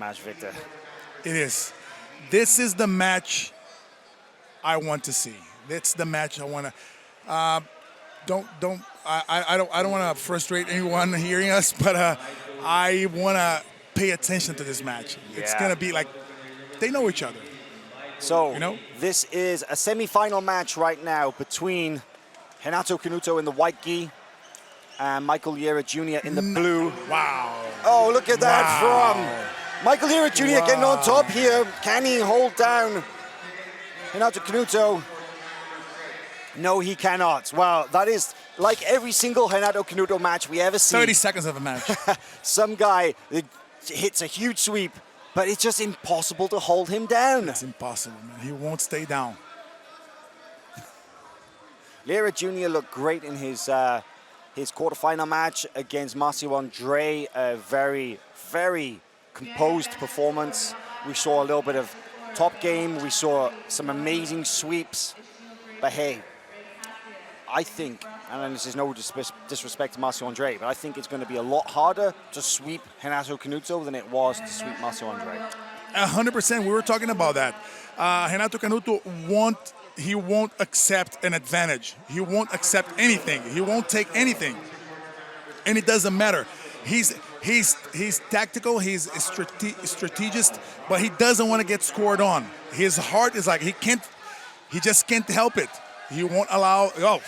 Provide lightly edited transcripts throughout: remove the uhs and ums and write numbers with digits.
Match, Victor. It is. This is the match I want to see. That's the match I want to. I don't want to frustrate anyone hearing us, but I want to pay attention to this match. Yeah. It's gonna be like they know each other. So, You know? This is a semi-final match right now between Renato Canuto in the white gi and Michael Liera Jr. in the blue. Wow. Oh, look at that Wow. from Michael Liera Jr. getting on top here. Can he hold down Renato Canuto? No, he cannot. Well, that is like every single Renato Canuto match we ever see. 30 seconds of a match. Some guy that hits a huge sweep, but it's just impossible to hold him down. It's impossible, man. He won't stay down. Liera Jr. looked great in his quarterfinal match against Marcio Andre. A very, very composed performance. We saw a little bit of top game. We saw some amazing sweeps. But hey, I think, and this is no disrespect to Marcio Andre, but I think it's going to be a lot harder to sweep Renato Canuto than it was to sweep Marcio Andre. 100%. We were talking about that. Renato Canuto won't accept an advantage. He won't accept anything. He won't take anything, and it doesn't matter. He's tactical. He's a strategist, but he doesn't want to get scored on. His heart is like he just can't help it. He won't allow. Oh,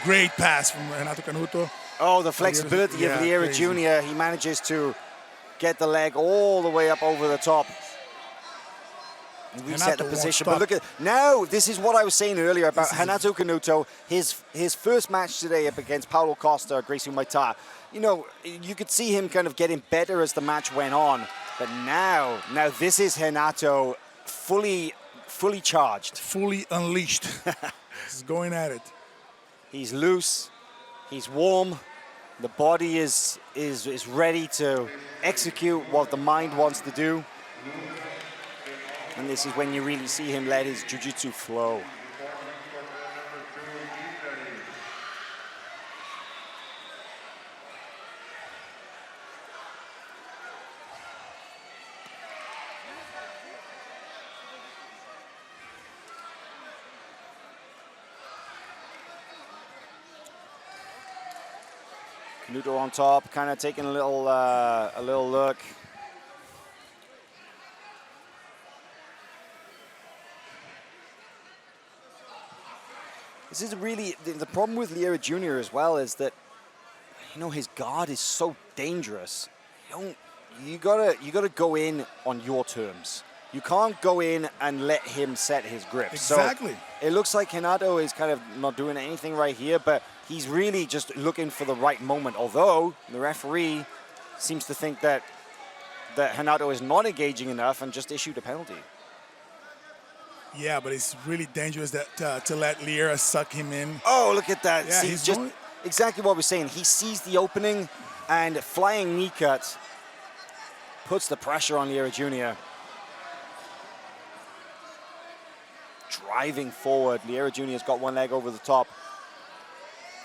great pass from Renato Canuto. Oh, the flexibility of Liera Jr. He manages to get the leg all the way up over the top. Reset the position, but look at now. This is what I was saying earlier about Renato Canuto. His first match today up against Paulo Costa, Gracie Maita. You know, you could see him kind of getting better as the match went on. But now this is Renato fully charged, fully unleashed. He's going at it. He's loose. He's warm. The body is ready to execute what the mind wants to do. And this is when you really see him let his jiu-jitsu flow. Canuto on top, kind of taking a little look. This is really the problem with Liera Jr. as well is that, you know, his guard is so dangerous. You gotta go in on your terms. You can't go in and let him set his grip. Exactly. So it looks like Renato is kind of not doing anything right here, but he's really just looking for the right moment. Although the referee seems to think that Renato is not engaging enough and just issued a penalty. Yeah, but it's really dangerous to let Liera suck him in. Oh, look at that. Yeah, See, he's just exactly what we're saying. He sees the opening and flying knee cut puts the pressure on Liera Jr. Driving forward, Liera Jr. has got one leg over the top.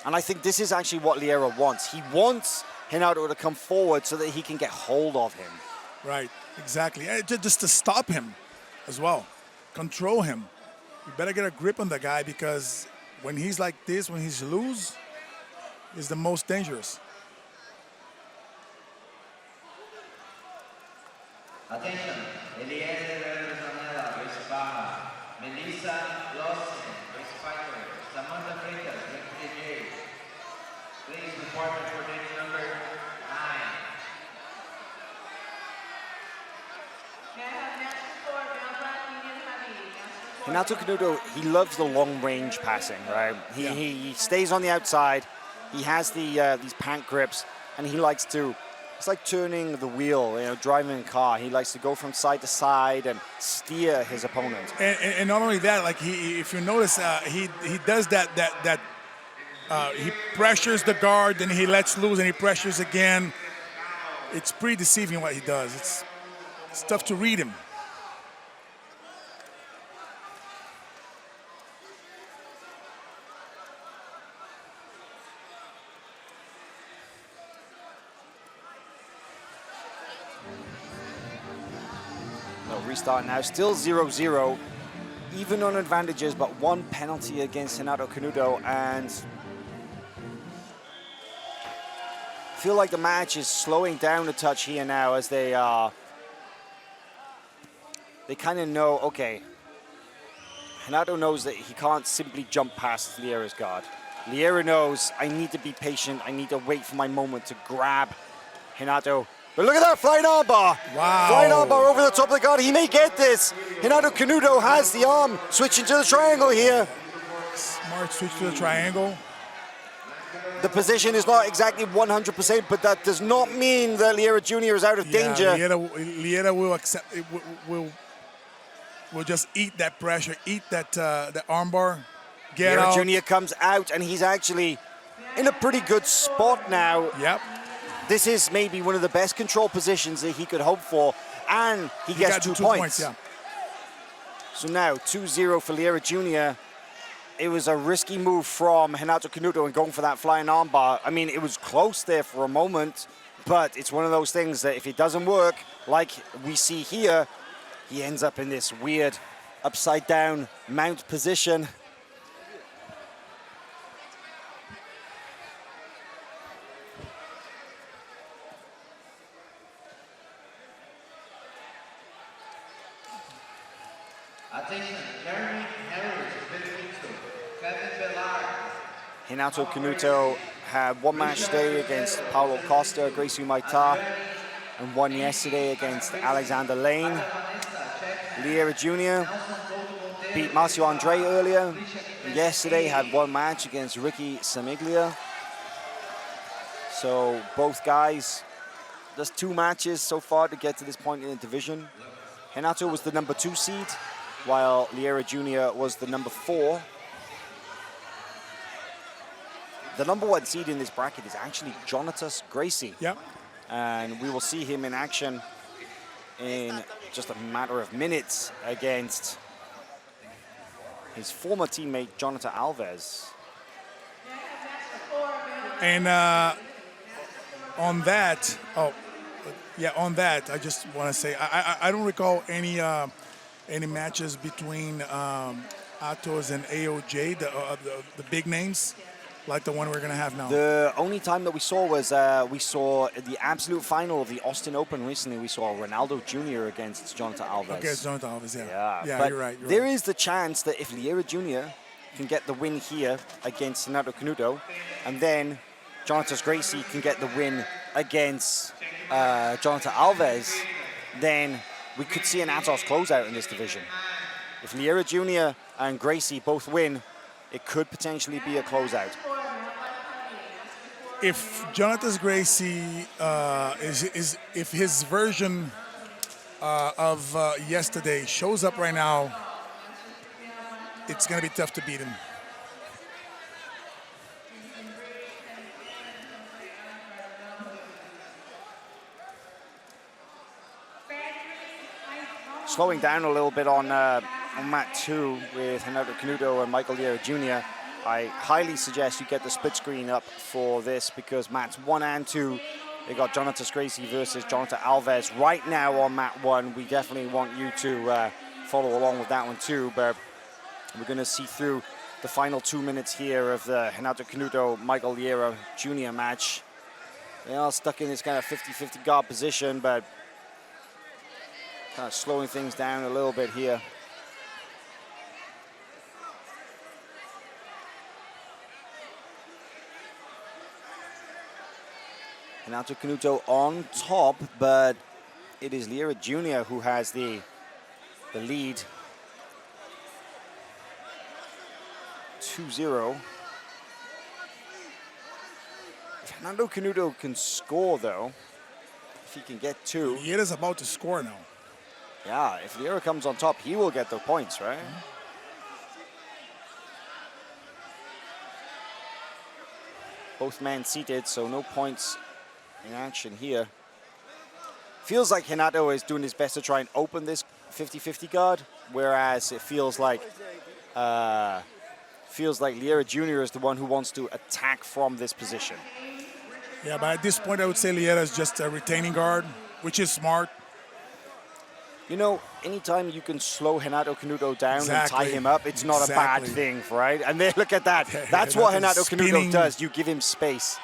And I think this is actually what Liera wants. He wants Renato to come forward so that he can get hold of him. Right, exactly. Just to stop him as well. Control him. You better get a grip on the guy because when he's like this, when he's loose, is the most dangerous. Attention, Melissa Lawson, race fighter, Samantha Freitas, IBJJF. Please report for date number 9. Renato Canuto, he loves the long-range passing, right? He stays on the outside. He has these pant grips, and he likes to. It's like turning the wheel, you know, driving a car. He likes to go from side to side and steer his opponent. And not only that, like if you notice, he does that. He pressures the guard, then he lets loose, and he pressures again. It's pretty deceiving what he does. It's tough to read him. restart now. Still 0-0. Even on advantages, but one penalty against Renato Canuto, and I feel like the match is slowing down a touch here now as they kind of know, okay, Renato knows that he can't simply jump past Liera's guard. Liera knows, I need to be patient, I need to wait for my moment to grab Renato. But look at that, flying armbar. Wow. Flying armbar over the top of the guard. He may get this. Renato Canuto has the arm. Switching to the triangle here. Smart switch to the triangle. The position is not exactly 100%, but that does not mean that Liera Jr. is out of danger. Liera will accept it, will just eat that pressure, eat that armbar, get Liera out. Jr. comes out, and he's actually in a pretty good spot now. Yep. This is maybe one of the best control positions that he could hope for, and he gets got 2 points. Yeah. So now 2-0 for Liera Jr. It was a risky move from Renato Canuto and going for that flying armbar. I mean, it was close there for a moment, but it's one of those things that if it doesn't work, like we see here, he ends up in this weird upside down mount position. Attention, Jeremy Harris, Jiu-Jitsu, Kevin Bellard. Renato Canuto had one match today against Paulo Costa, Gracie Maita, and one yesterday against Alexander Lane. Liera Jr. beat Marcio Andre earlier. Yesterday had one match against Ricky Samiglia. So both guys, just 2 matches so far to get to this point in the division. Renato was the number 2 seed, while Liera Jr. was the number 4. The number 1 seed in this bracket is actually Jonatas Gracie. Yep. And we will see him in action in just a matter of minutes against his former teammate, Jonathan Alves. And on that, on that, I just want to say I don't recall any matches between Atos and AOJ, the big names, like the one we're going to have now. The only time that we saw was we saw the absolute final of the Austin Open recently. We saw Ronaldo Jr. against Jonathan Alves. Against Jonathan Alves, Yeah, but you're right. There is the chance that if Liera Jr. can get the win here against Renato Canuto, and then Jonatas Gracie can get the win against Jonathan Alves, then we could see an Atos closeout in this division. If Liera Jr. and Gracie both win, it could potentially be a closeout. If Jonatas Gracie if his version of yesterday shows up right now, it's going to be tough to beat him. Slowing down a little bit on mat 2 with Renato Canuto and Michael Liera Jr. I highly suggest you get the split screen up for this because mats 1 and 2, they got Jonatas Gracie versus Jonathan Alves. Right now on mat 1, we definitely want you to follow along with that one too, but we're going to see through the final 2 minutes here of the Renato Canuto, Michael Liera Jr. match. They are stuck in this kind of 50-50 guard position, but kind of slowing things down a little bit here. Renato Canuto on top, but it is Liera Jr. who has the lead. 2-0. If Renato Canuto can score, though, if he can get 2. Liera's about to score now. Yeah, if Liera comes on top, he will get the points, right? Both men seated, so no points in action here. Feels like Renato is doing his best to try and open this 50-50 guard, whereas it feels like Liera Jr. is the one who wants to attack from this position. Yeah, but at this point, I would say Liera is just a retaining guard, which is smart. You know, anytime you can slow Renato Canuto down and Exactly. tie him up, it's not a bad Exactly. thing, right? And then look at that. That's what Renato Canuto spinning. does. You give him space.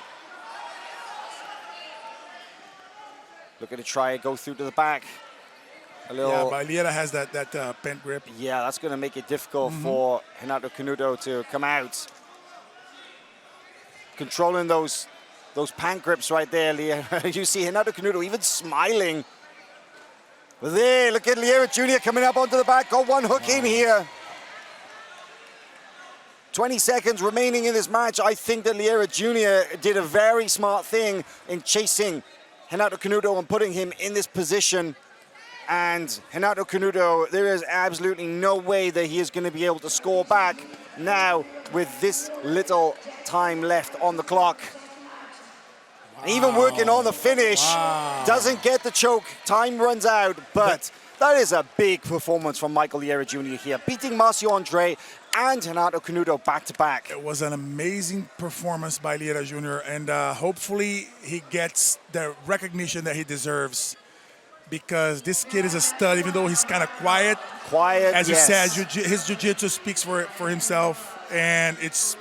Looking to try go through to the back. A little. Yeah, but Liera has that pent grip. Yeah, that's going to make it difficult for Renato Canuto to come out. Controlling those pant grips right there, Liera. You see Renato Canuto even smiling. But there, look at Liera Jr. coming up onto the back. Got one hook in here. 20 seconds remaining in this match. I think that Liera Jr. did a very smart thing in chasing Renato Canuto and putting him in this position. And Renato Canuto, there is absolutely no way that he is going to be able to score back now with this little time left on the clock. Wow. Even working on the finish, doesn't get the choke, time runs out, but that is a big performance from Michael Liera Jr. here, beating Marcio Andre and Renato Canuto back-to-back. It was an amazing performance by Liera Jr. and hopefully he gets the recognition that he deserves, because this kid is a stud, even though he's kind of quiet. Quiet, as you yes. said, his jiu-jitsu speaks for himself, and it's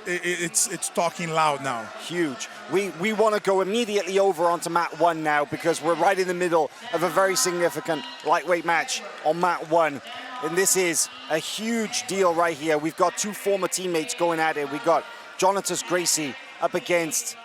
talking loud now. Huge. We want to go immediately over onto mat 1 now, because we're right in the middle of a very significant lightweight match on mat 1. And this is a huge deal right here. We've got two former teammates going at it. We've got Jonathan Gracie up against